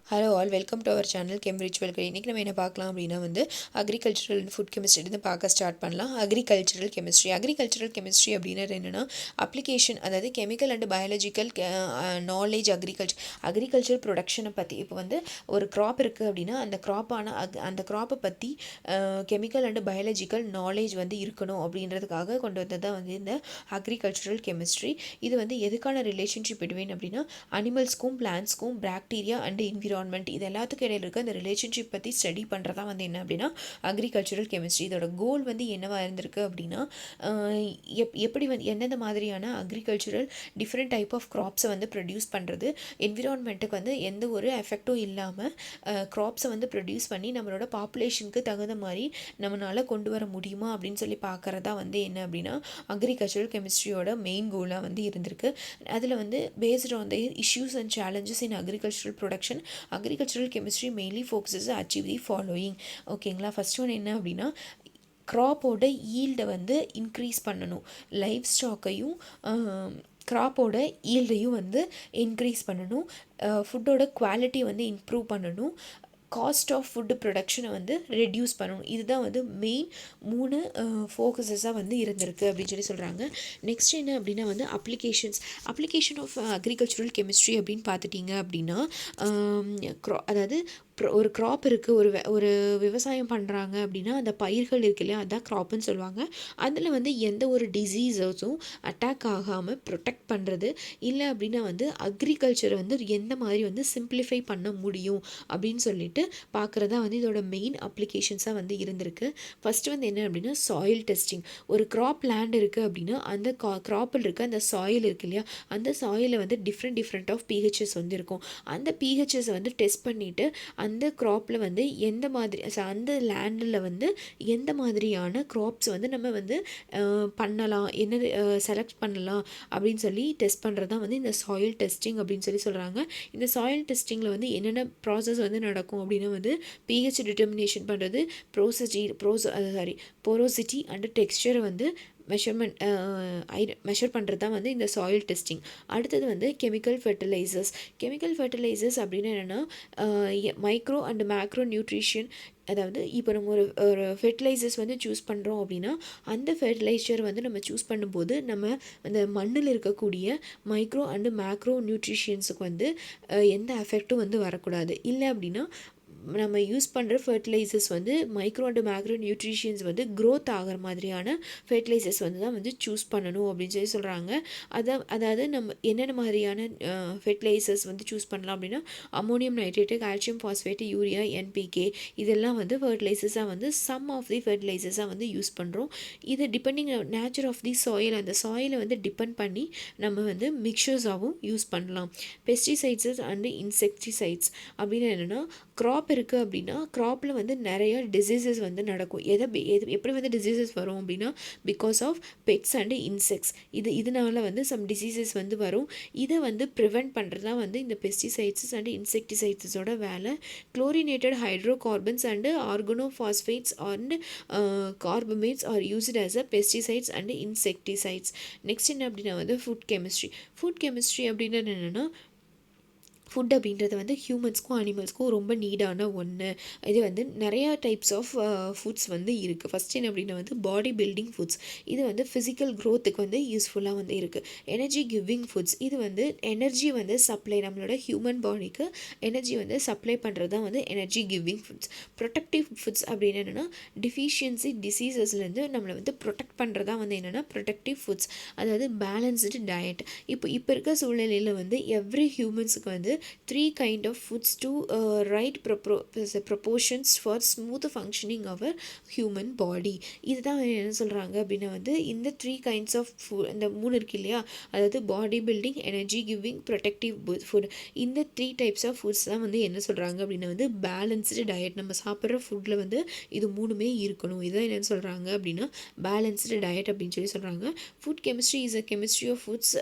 Hello all, welcome to our channel Cambridge வெல்கரி. இன்றைக்கி நம்ம என்ன பார்க்கலாம் அப்படின்னா அக்ரிகல்ச்சரல் அண்ட் ஃபுட் கெமிஸ்ட்ரி இருந்து பார்க்க ஸ்டார்ட் பண்ணலாம். அக்ரிகல்ச்சரல் கெமிஸ்ட்ரி அப்படின்னா என்னென்னா அப்ளிகேஷன், அதாவது chemical and biological knowledge. Agriculture ப்ரொடக்ஷனை பற்றி இப்போ ஒரு க்ராப் இருக்குது அப்படின்னா அந்த க்ராப்பை பற்றி கெமிக்கல் அண்ட் பயாலஜிக்கல் நாலேஜ் இருக்கணும் அப்படின்றதுக்காக கொண்டு வந்தது தான் இந்த அக்ரிகல்ச்சரல் கெமிஸ்ட்ரி. இது எதுக்கான ரிலேஷன்ஷிப் பிட்வீன் அப்படின்னா அனிமல்ஸ்க்கும் பிளான்ஸ்க்கும் பாக்டீரியா அண்ட் என்விரான்மெண்ட், இது எல்லாத்துக்கும் இடையில இருக்க அந்த ரிலேஷன்ஷிப் பற்றி ஸ்டடி பண்ணுறதா என்ன அப்படின்னா அக்ரிகல்ச்சரல் கெமிஸ்ட்ரி. இதோட கோல் என்னவா இருந்திருக்கு அப்படின்னா எப்படி எந்தெந்த மாதிரியான அக்ரிகல்ச்சரல் டிஃப்ரெண்ட் டைப் ஆஃப் க்ராப்ஸை ப்ரொடியூஸ் பண்ணுறது, என்விரான்மெண்ட்டுக்கு எந்த ஒரு எஃபெக்டும் இல்லாமல் க்ராப்ஸை ப்ரொடியூஸ் பண்ணி நம்மளோட பாப்புலேஷனுக்கு தகுந்த மாதிரி நம்மளால் கொண்டு வர முடியுமா அப்படின்னு சொல்லி பார்க்குறதா என்ன அப்படின்னா அக்ரிகல்ச்சரல் கெமிஸ்ட்ரியோட மெயின் கோலாக இருந்திருக்கு. அதில் based on the issues and challenges in agricultural production, agricultural chemistry mainly focuses to achieve the following. ஓகேங்களா, ஃபர்ஸ்ட் ஒன் என்ன அப்படின்னா க்ராப்போட ஈல்டை இன்க்ரீஸ் பண்ணணும், லைஃப் ஸ்டாக்கையும் க்ராப்போட ஈல்டையும் இன்க்ரீஸ் பண்ணணும், ஃபுட்டோட குவாலிட்டி இம்ப்ரூவ் பண்ணணும், காஸ்ட் ஆஃப் ஃபுட்டு ப்ரொடக்ஷனை ரெடியூஸ் பண்ணணும். இதுதான் மெயின் 3 ஃபோக்கஸஸாக இருந்திருக்கு அப்படின்னு சொல்லி சொல்கிறாங்க. நெக்ஸ்ட் என்ன அப்படின்னா அப்ளிகேஷன் ஆஃப் அக்ரிகல்ச்சரல் கெமிஸ்ட்ரி அப்படின்னு பார்த்துட்டிங்க அப்படின்னா அதாவது ஒரு க்ராப் இருக்குது, ஒரு விவசாயம் பண்ணுறாங்க அப்படின்னா அந்த பயிர்கள் இருக்கு இல்லையா, அதுதான் க்ராப்புன்னு சொல்லுவாங்க. அதில் எந்த ஒரு டிசீஸஸும் அட்டாக் ஆகாமல் ப்ரொடெக்ட் பண்ணுறது, இல்லை அப்படின்னா அக்ரிகல்ச்சரை எந்த மாதிரி சிம்பிளிஃபை பண்ண முடியும் அப்படின்னு சொல்லிட்டு பார்க்குறதா இதோட மெயின் அப்ளிகேஷன்ஸாக இருந்திருக்கு. ஃபஸ்ட்டு என்ன அப்படின்னா சாயில் டெஸ்டிங். ஒரு க்ராப் லேண்ட் இருக்குது அப்படின்னா அந்த க்ராப்பில் இருக்க அந்த சாயில் இருக்கு இல்லையா, அந்த சாயிலில் டிஃப்ரெண்ட் ஆஃப் பிஹெச்எஸ் இருக்கும். அந்த பிஹெச்எஸ் டெஸ்ட் பண்ணிவிட்டு அந்த க்ராப்பில் எந்த மாதிரி அந்த லேண்டில் எந்த மாதிரியான க்ராப்ஸ் நம்ம பண்ணலாம், என்னது செலக்ட் பண்ணலாம் அப்படின்னு சொல்லி டெஸ்ட் பண்ணுறது தான் இந்த சாயில் டெஸ்டிங் அப்படின்னு சொல்லி சொல்கிறாங்க. இந்த சாயில் டெஸ்டிங்கில் என்னென்ன ப்ராசஸ் நடக்கும் அப்படின்னா பிஹெச் டிட்டர்மினேஷன் பண்ணுறது, போரோசிட்டி அண்ட் டெக்ஸ்சரை மெஷர் பண்ணுறது தான் இந்த சாயில் டெஸ்டிங். அடுத்தது கெமிக்கல் ஃபெர்டிலைசர்ஸ் அப்படின்னு என்னென்னா மைக்ரோ அண்ட் மேக்ரோ நியூட்ரிஷன். அதாவது இப்போ நம்ம ஒரு ஃபெர்டிலைசர்ஸ் சூஸ் பண்ணுறோம் அப்படின்னா அந்த ஃபெர்டிலைசர் நம்ம சூஸ் பண்ணும்போது நம்ம அந்த மண்ணில் இருக்கக்கூடிய மைக்ரோ அண்டு மேக்ரோ நியூட்ரிஷன்ஸுக்கு எந்த எஃபெக்ட்டும் வரக்கூடாது. இல்லை அப்படின்னா நம்ம யூஸ் பண்ணுற fertilisers micro and macro nutritions growth ஆகிற மாதிரியான ஃபெர்டிலைசர்ஸ் தான் சூஸ் பண்ணணும் அப்படின்னு சொல்லி சொல்கிறாங்க. அதாவது நம்ம என்னென்ன மாதிரியான ஃபெர்டிலைசர்ஸ் சூஸ் பண்ணலாம் அப்படின்னா ammonium nitrate, calcium phosphate, urea, NPK, இதெல்லாம் ஃபெர்டிலைசர்ஸாக சம் ஆஃப் தி ஃபெர்டிலைசர்ஸாக யூஸ் பண்ணுறோம். இது depending nature of the soil, அந்த சாயிலை டிபெண்ட் பண்ணி நம்ம மிக்சர்ஸாகவும் யூஸ் பண்ணலாம். பெஸ்டிசைட்ஸஸ் அண்டு இன்செக்டிசைட்ஸ் அப்படின்னு என்னென்னா க்ராப் இருக்குது அப்படின்னா க்ராப்பில் நிறைய டிசீசஸ் நடக்கும். எப்படி டிசீசஸ் வரும் அப்படின்னா because of pests and insects. இதனால சம் டிசீசஸ் வரும். இதை ப்ரிவெண்ட் பண்ணுறது தான் இந்த பெஸ்டிசைட்ஸ் அண்ட் இன்செக்டிசைட்ஸோட வேலை. Chlorinated hydrocarbons and organophosphates and carbamates are used as a pesticides and insecticides. Next என்ன அப்படின்னா ஃபுட் கெமிஸ்ட்ரி அப்படின்னு என்னென்னா ஃபுட் அப்படின்றது ஹியூமன்ஸ்க்கும் அனிமல்ஸ்க்கும் ரொம்ப நீடான ஒன்று. இது நிறையா டைப்ஸ் ஆஃப் ஃபுட்ஸ் இருக்குது. ஃபஸ்ட் என்ன அப்படின்னா பாடி பில்டிங் ஃபுட்ஸ். இது ஃபிசிக்கல் க்ரோத்துக்கு யூஸ்ஃபுல்லாக இருக்குது. Energy giving foods. இது எனர்ஜி சப்ளை, நம்மளோட ஹியூமன் பாடிக்கு எனர்ஜி சப்ளை பண்ணுறது தான் energy giving foods. Productive foods அப்படின்னு என்னென்னா டிஃபிஷியன்சி டிசீசஸ்லேருந்து நம்மளை ப்ரொடெக்ட் பண்ணுறது தான் என்னென்னா ப்ரொடக்டிவ் ஃபுட்ஸ். அதாவது பேலன்ஸ்டு டயட். இப்போ இருக்க சூழ்நிலையில் every ஹியூமன்ஸுக்கு 3 kind of foods to right proportions for smooth functioning of a human body. இதுதான் என்ன சொல்கிறாங்க அப்படின்னா இந்த 3 kinds of food, இந்த 3 இருக்கு இல்லையா, அதாவது body building, energy giving, protective food. இந்த 3 types of foods தான் என்ன சொல்கிறாங்க அப்படின்னா பேலன்ஸ்டு டயட். நம்ம சாப்பிட்ற ஃபுட்டில் இது 3மே இருக்கணும். இதுதான் என்னென்னு சொல்கிறாங்க அப்படின்னா பேலன்ஸ்டு டயட் அப்படின்னு சொல்லி சொல்கிறாங்க. Food chemistry is a chemistry of foods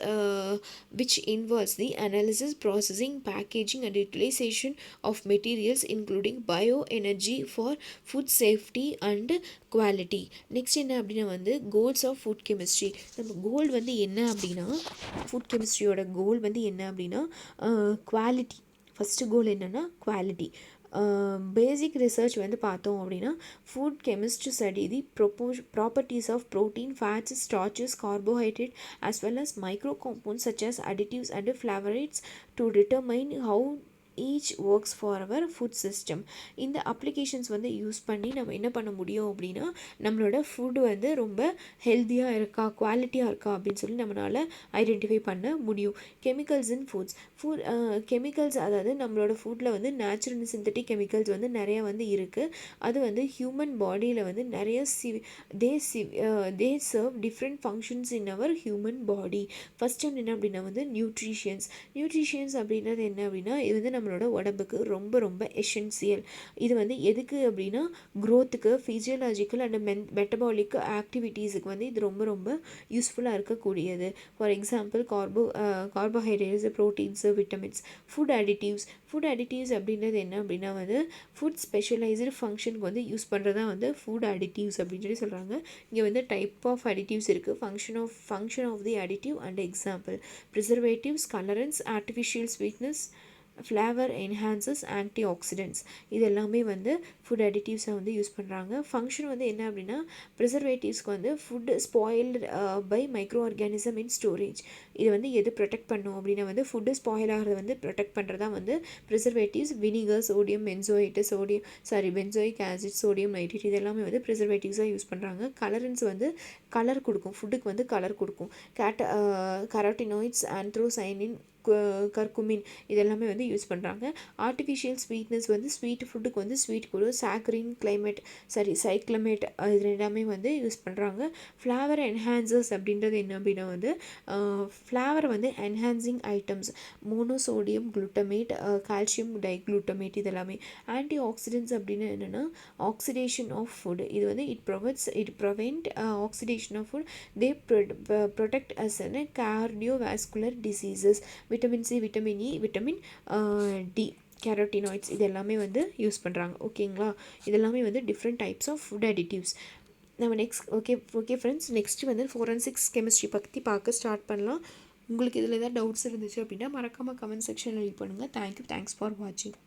which involves the analysis, processing, packaging and utilization of materials including bioenergy for food safety and quality. Next என்ன அப்படின்னா கோல்ஸ் ஆஃப் ஃபுட் கெமிஸ்ட்ரி. நம்ம கோல் என்ன அப்படின்னா food கெமிஸ்ட்ரியோட கோல் என்ன அப்படின்னா குவாலிட்டி ஃபஸ்ட்டு கோல் என்னென்னா quality. பேசிக் research வந்து பார்த்தோம் அப்படின்னா food chemist study the properties of protein, fats, starches, carbohydrate as well as micro compounds such as additives and flavonoids to determine how each works for our food system. இந்த applications வந்து use பண்ணி நம்ம என்ன பண்ண முடியும் அப்படின்னா நம்மளோட food வந்து ரொம்ப ஹெல்த்தியாக இருக்கா, குவாலிட்டியாக இருக்கா அப்படின்னு சொல்லி நம்மளால் ஐடென்டிஃபை பண்ண முடியும். கெமிக்கல்ஸ் இன் ஃபுட்ஸ். கெமிக்கல்ஸ், அதாவது நம்மளோட ஃபுட்டில் வந்து நேச்சுரல் சிந்தட்டிக் கெமிக்கல்ஸ் வந்து நிறையா வந்து இருக்குது. அது வந்து ஹியூமன் பாடியில் வந்து நிறைய they serve different functions in our human body. First ஒன்று என்ன அப்படின்னா வந்து நியூட்ரிஷியன்ஸ் அப்படின்றது என்ன அப்படின்னா இது வந்து நம்மளோட உடம்புக்கு ரொம்ப ரொம்ப எசென்சியல். இது வந்து எதுக்கு அப்படின்னா க்ரோத்துக்கு, ஃபிசியோலாஜிக்கல் அண்ட் மெட்டபாலிக் ஆக்டிவிட்டீஸுக்கு வந்து இது ரொம்ப ரொம்ப யூஸ்ஃபுல்லாக இருக்கக்கூடியது. For example carbohydrates, proteins, vitamins. Food additives அப்படின்றது என்ன அப்படின்னா வந்து ஃபுட் ஸ்பெஷலைஸ்டு ஃபங்க்ஷனுக்கு வந்து யூஸ் பண்ணுறது தான் வந்து ஃபுட் அடிட்டிவ்ஸ் அப்படின்னு சொல்லி சொல்கிறாங்க. இங்கே வந்து டைப் ஆஃப் அடிட்டிவ்ஸ் இருக்குது. Function of the additive and example preservatives, colourants, artificial sweeteners, flavour enhancers, antioxidants. இது எல்லாமே வந்து ஃபுட் அடிட்டிவ்ஸை வந்து யூஸ் பண்ணுறாங்க. ஃபங்க்ஷன் வந்து என்ன அப்படின்னா ப்ரிசர்வேட்டிவ்ஸ்க்கு வந்து food spoiled by micro organism in storage. இது வந்து எது ப்ரொடெக்ட் பண்ணும் அப்படின்னா வந்து ஃபுட்டு ஸ்பாயில் ஆகிறத வந்து ப்ரொடெக்ட் பண்ணுறதா வந்து preservatives. Vinegar, benzoic acid, sodium nitrate இது எல்லாமே வந்து ப்ரிசர்வேட்டிவ்ஸாக யூஸ் பண்ணுறாங்க. கலரன்ஸ் வந்து கலர் கொடுக்கும், ஃபுட்டுக்கு வந்து கலர் கொடுக்கும். கரோட்டினாய்ட்ஸ், ஆந்த்ரோசைனின், கர்குமின் இதெல்லாமே வந்து யூஸ் பண்ணுறாங்க. ஆர்டிஃபிஷியல் ஸ்வீட்னஸ் வந்து ஸ்வீட் ஃபுட்டுக்கு வந்து ஸ்வீட் கொடு, சாக்கரின், சைக்ளமேட் இது எல்லாமே வந்து யூஸ் பண்ணுறாங்க. ஃப்ளேவர் என்ஹான்சர்ஸ் அப்படின்றது என்ன அப்படின்னா வந்து ஃப்ளேவர் வந்து enhancing items, monosodium glutamate, calcium diglutamate இதெல்லாமே. ஆன்டி ஆக்சிடென்ட்ஸ் அப்படின்னு என்னென்னா ஆக்சிடேஷன் ஆஃப் ஃபுட். இது வந்து it prevent oxidation of food. They protect us cardiovascular diseases. Vitamin C, vitamin E, vitamin D, carotenoids இது எல்லாமே வந்து யூஸ் பண்ணுறாங்க. ஓகேங்களா, இதெல்லாமே வந்து different types of food additives. நம்ம ஓகே ஃப்ரெண்ட்ஸ், நெக்ஸ்ட்டு வந்து ஃபோரன்சிக்ஸ் கெமிஸ்ட்ரி பற்றி பார்க்க ஸ்டார்ட் பண்ணலாம். உங்களுக்கு இதில் ஏதாவது டவுட்ஸ் இருந்துச்சு அப்படின்னா மறக்காமல் கமெண்ட் செக்ஷனில் லீவ் பண்ணுங்கள். தேங்க்ஸ் ஃபார் வாட்சிங்.